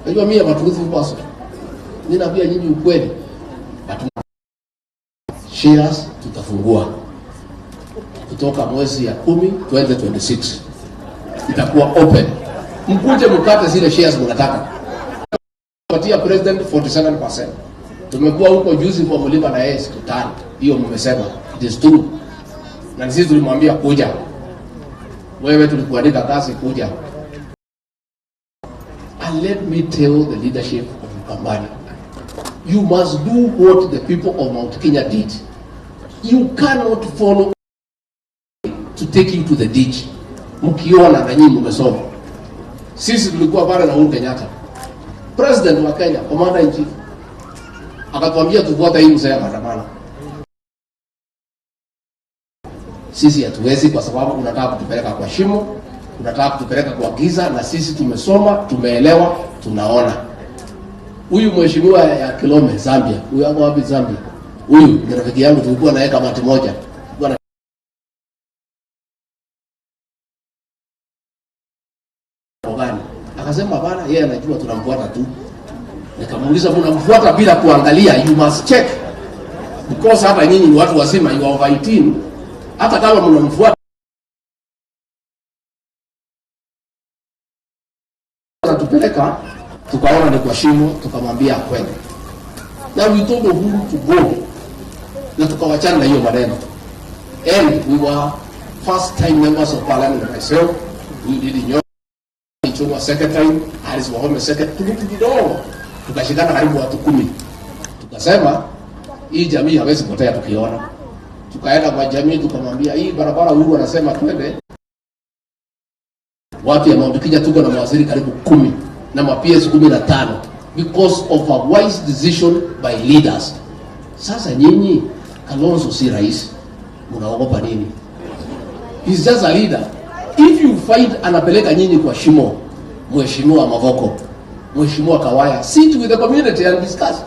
Unajua mimi matumizi person. Ninaambia nyinyi ukweli. Shares tutafungua kutoka mwezi ya 10 2026 itakuwa open. Mkuje mkate zile shares mnataka. Patia president 47%. Tumekuwa huko juzi kwa mlipa na yeye siku 5. Hiyo mmesema it is true. Na sisi tulimwambia kuja. Wewe tulikuandika kazi kuja. And let me tell the leadership of Ukambani, you must do what the people of Mount Kenya did. You cannot follow to take you to the ditch. Mkiona na nyinyi mmesoma. Sisi tulikuwa pale na Uhuru Kenyatta, president wa Kenya, commander in chief, akatuambia tufuate hii mzee maandamano. Sisi hatuwezi kwa sababu unataka kutupeleka kwa shimo, unataka kutupeleka kwa giza, na sisi tumesoma, tumeelewa, tunaona. Huyu mheshimiwa ya Kilome Zambia, huyu hapo wapi Zambia? Huyu ni rafiki yangu, tulikuwa naye kamati moja. Akasema bana yeye anajua tunamfuata tu. Nikamuuliza mnamfuata bila kuangalia, you must check. Because hapa nyinyi ni watu wasema you are over 18. Hata kama mnamfuata tupeleka, tukaona ni kwa shimo, tukamwambia kwenda. Na we told Uhuru to go. Na tukawachana na hiyo maneno. And we were first time members of parliament and myself. We did in Chuma secretary, Alice Wahome secretary, kidogo tukashikana karibu watu 10. Tukasema hii jamii hawezi potea tukiona. Tukaenda kwa jamii tukamwambia hii barabara Uhuru anasema twende. Watu ya Mount Kenya tuko na mawaziri karibu 10 na ma-PS 15 because of a wise decision by leaders. Sasa nyinyi Kalonzo si rais, mnaogopa nini? He's just a leader. If you find anapeleka nyinyi kwa shimo, Mheshimiwa Mavoko, Mheshimiwa Kawaya, sit with the community and discuss.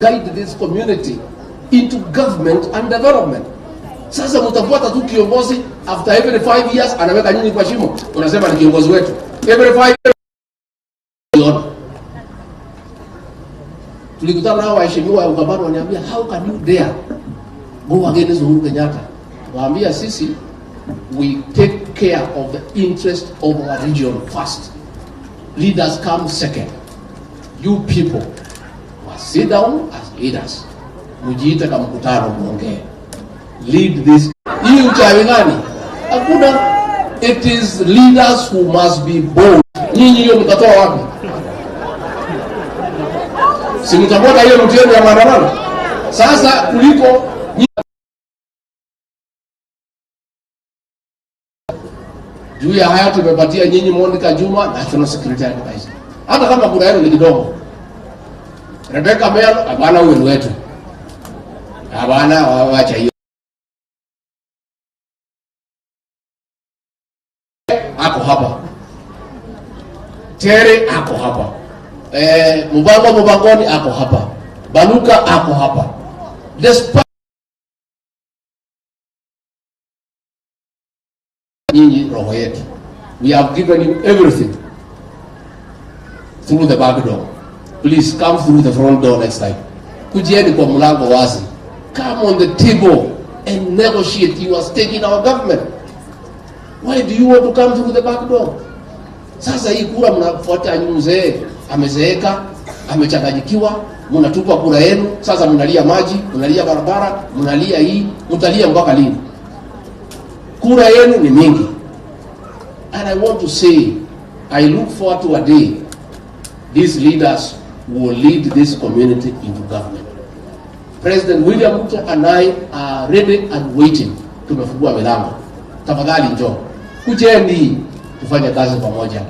Guide this community into government and development. Sasa mtafuata tu kiongozi after every 5 years anaweka nyinyi kwa shimo. Unasema ni kiongozi wetu. Every 5 years. Tulikutana na waheshimiwa wa Ukambani waniambia how can you dare go against Uhuru Kenyatta? Waambia sisi we take care of the interest of our region first. Leaders come second. You people must sit down as leaders. Mujiite kama mkutano muongee. Lead this. Hii uchawi gani? Hakuna. It is leaders who must be bold. Nyinyi hiyo mtatoa wapi? Si mtakwenda hiyo mtieni ya maandamano. Sasa kuliko juu ya haya tumepatia nyinyi Monica Juma National Secretary Advisor. Hata kama kuna yenu ni kidogo. Rebecca Melo hapana, huyu ni wetu. Hapana, waacha hiyo. Ako hapa. Tere ako hapa. Mubangoni ako hapa. Baluka ako hapa. Nyinyi roho yetu. We have given you everything through the back door. Please come through the front door next time. Kujieni kwa mlango wazi. Come on the table and negotiate your stake in our government. Why do you want to come through the back door? Sasa hii kura mnafuata mzee amezeeka, amechanganyikiwa, mnatupa kura yenu, sasa mnalia maji, mnalia barabara, mnalia hii, mtalia mpaka lini? Kura yenu ni mingi. And I want to say, I look forward to a day these leaders will lead this community into government. President William Ruto and I are ready and waiting. Tumefungua milango. Tafadhali njoo. Kujeni tufanye kazi pamoja.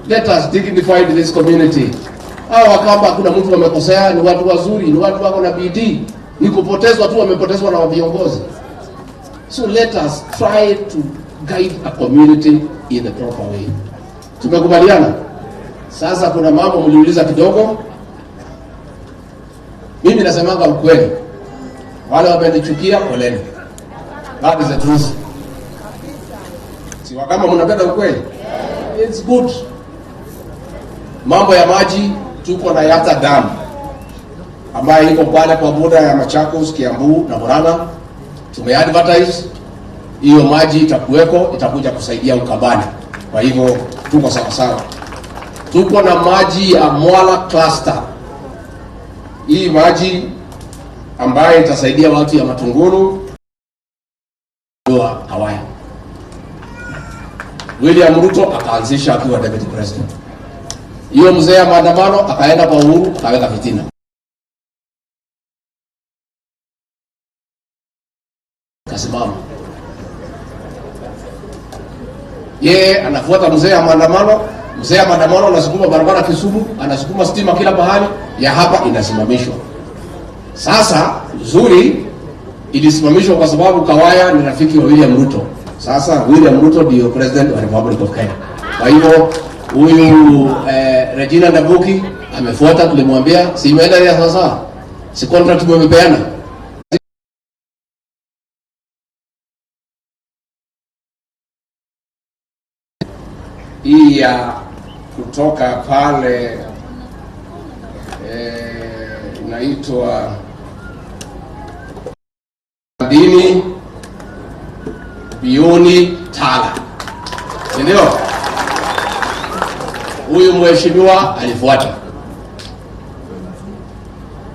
Let us dignify this community. Hawa kama kuna mtu amekosea, ni watu wazuri, ni watu wako na bidii. Ni kupotezwa tu wamepotezwa na viongozi. So let us try to guide a community in the proper way. Tumekubaliana? Sasa kuna mambo mliuliza kidogo. Mimi nasemanga ukweli. Wale wamenichukia poleni. That is the truth. Si kama mnapenda ukweli? It's good. Mambo ya maji, tuko na Yata Dam ambayo iko pale kwa boda ya Machakos, Kiambu na Murang'a. Tumeadvertise hiyo maji itakuweko, itakuja kusaidia Ukambani. Kwa hivyo tuko sawa sawa. Tuko na maji ya Mwala cluster. Hii maji ambayo itasaidia watu ya Matungulu Kawaya. William Ruto akaanzisha akiwa deputy president. Hiyo mzee ya maandamano akaenda kwa Uhuru akaweka fitina. Kasimama. Yeye anafuata mzee ya maandamano. Mzee ya maandamano anasukuma barabara Kisumu, anasukuma stima kila mahali, ya hapa inasimamishwa. Sasa uzuri ilisimamishwa kwa sababu Kawaya ni rafiki wa William Ruto. Sasa William Ruto ndio president wa Republic of Kenya. Kwa hivyo huyu Regina Ndabuki amefuata, tulimwambia si imeenda ya sasa. Si contract tumepeana. Hii ya kutoka pale inaitwa Dini Bioni Tala. Ndio. Huyu mheshimiwa alifuata.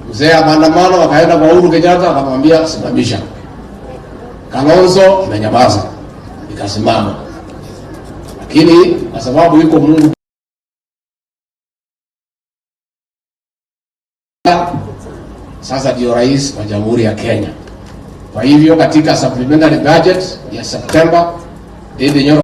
Mzee wa maandamano akaenda kwa Uhuru Kenyatta akamwambia simamisha. Kalonzo amenyamaza. Ikasimama. Lakini kwa sababu yuko Mungu, sasa ndio rais wa Jamhuri ya Kenya. Kwa hivyo katika supplementary budget ya September Ndindi Nyoro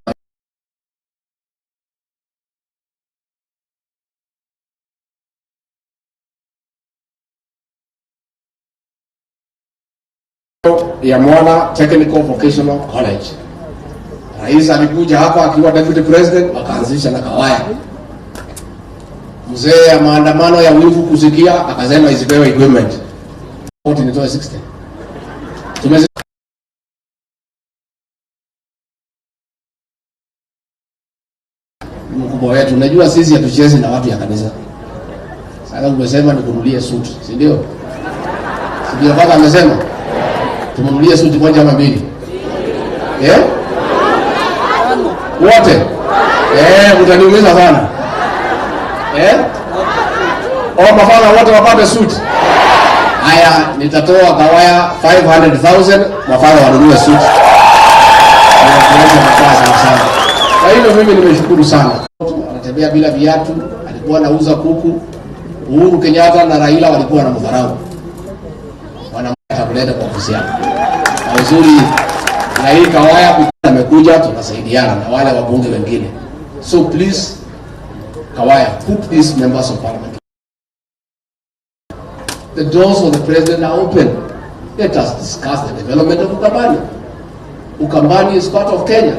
ya Mwala Technical Vocational College. Rais alikuja hapa akiwa deputy president, wakaanzisha na Kawaya. Mzee ya maandamano ya wivu kusikia akasema isipewe equipment. Wote nitoa 60. Tumezi mkubwa wetu, unajua sisi hatuchezi na watu ya kanisa. Sasa umesema nikunulie suti, si ndio? Si ndio baba amesema? Tumunulie suti moja ama mbili. Wote? Utaniumiza sana. Mafana wote wapate suti. Haya, nitatoa Kawaya 500,000 mafana wanunue suti. Kwa hivyo mimi nimeshukuru sana. Anatembea bila viatu, alikuwa anauza kuku. Uhuru Kenyatta na Raila walikuwa na mdharau. Wanamtaka kuleta kwa ofisi yake. Na uzuri na hii Kawaya amekuja, tunasaidiana na wale wabunge wengine. So please Kawaya, put these members of parliament. The doors of the president are open. Let us discuss the development of Ukambani. Ukambani is part of Kenya.